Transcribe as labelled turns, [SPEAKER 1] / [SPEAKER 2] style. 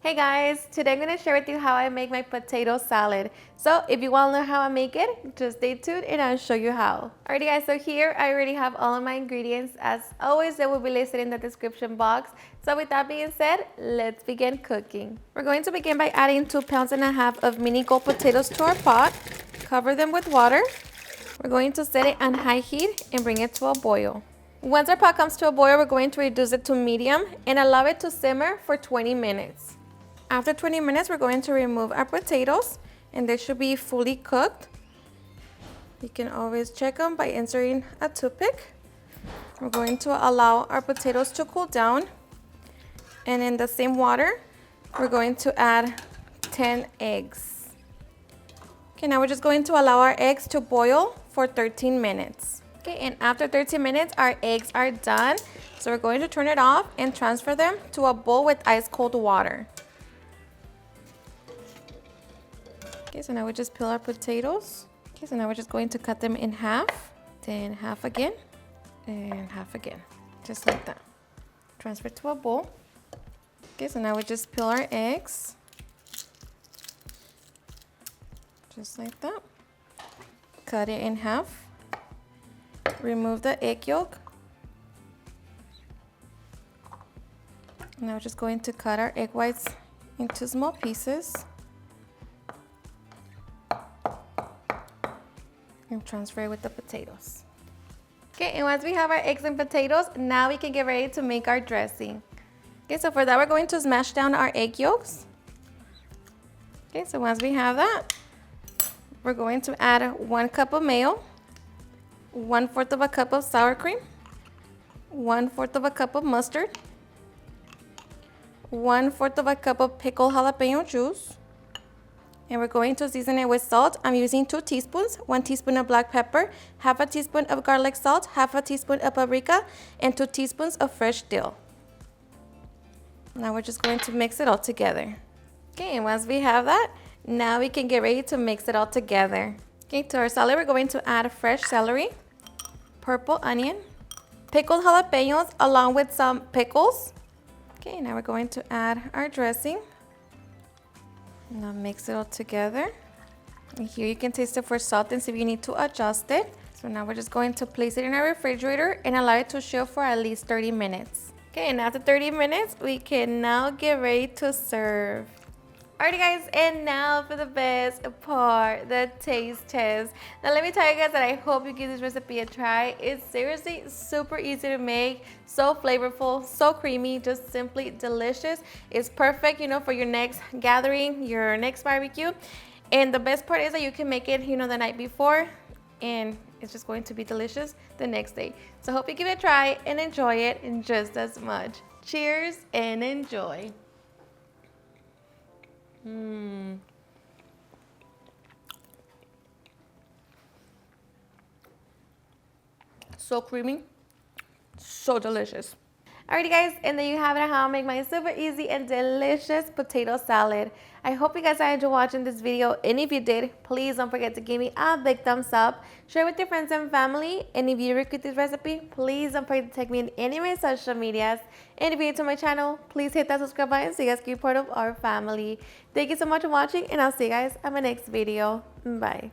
[SPEAKER 1] Hey guys, today I'm going to share with you how I make my potato salad. So if you want to know how I make it, just stay tuned and I'll show you how. Alrighty guys, so here I already have all of my ingredients. As always, they will be listed in the description box. So with that being said, let's begin cooking. We're going to begin by adding 2.5 pounds of mini gold potatoes to our pot. Cover them with water. We're going to set it on high heat and bring it to a boil. Once our pot comes to a boil, we're going to reduce it to medium and allow it to simmer for 20 minutes. After 20 minutes, we're going to remove our potatoes and they should be fully cooked. You can always check them by inserting a toothpick. We're going to allow our potatoes to cool down. And in the same water, we're going to add 10 eggs. Okay, now we're just going to allow our eggs to boil for 13 minutes. Okay, and after 13 minutes, our eggs are done. So we're going to turn it off and transfer them to a bowl with ice cold water. Okay, so now we just peel our potatoes. Okay, so now we're just going to cut them in half, then half again, and half again, just like that. Transfer to a bowl. Okay, so now we just peel our eggs, just like that. Cut it in half. Remove the egg yolk. Now we're just going to cut our egg whites into small pieces. And transfer it with the potatoes. Okay, and once we have our eggs and potatoes, now we can get ready to make our dressing. Okay, so for that we're going to smash down our egg yolks. Okay, so once we have that, we're going to add 1 cup of mayo, 1/4 of a cup of sour cream, 1/4 of a cup of mustard, 1/4 of a cup of pickled jalapeno juice. And we're going to season it with salt. I'm using 2 teaspoons, 1 teaspoon of black pepper, 1/2 teaspoon of garlic salt, 1/2 teaspoon of paprika, and 2 teaspoons of fresh dill. Now we're just going to mix it all together. Okay, and once we have that, now we can get ready to mix it all together. Okay, to our salad, we're going to add fresh celery, purple onion, pickled jalapeños, along with some pickles. Okay, now we're going to add our dressing. Now mix it all together. And here you can taste it for salt and see if you need to adjust it. So now we're just going to place it in our refrigerator and allow it to chill for at least 30 minutes. Okay, and after 30 minutes, we can now get ready to serve. Alrighty guys, and now for the best part, the taste test. Now let me tell you guys that I hope you give this recipe a try. It's seriously super easy to make, so flavorful, so creamy, just simply delicious. It's perfect, for your next gathering, your next barbecue. And the best part is that you can make it, the night before, and it's just going to be delicious the next day. So hope you give it a try and enjoy it just as much. Cheers and enjoy. So creamy, so delicious. Alrighty guys, and there you have it, how I make my super easy and delicious potato salad. I hope you guys enjoyed watching this video, and if you did, please don't forget to give me a big thumbs up, share with your friends and family, and if you request this recipe, please don't forget to tag me in any of my social medias, and if you're new to my channel, please hit that subscribe button so you guys can be part of our family. Thank you so much for watching, and I'll see you guys on my next video. Bye.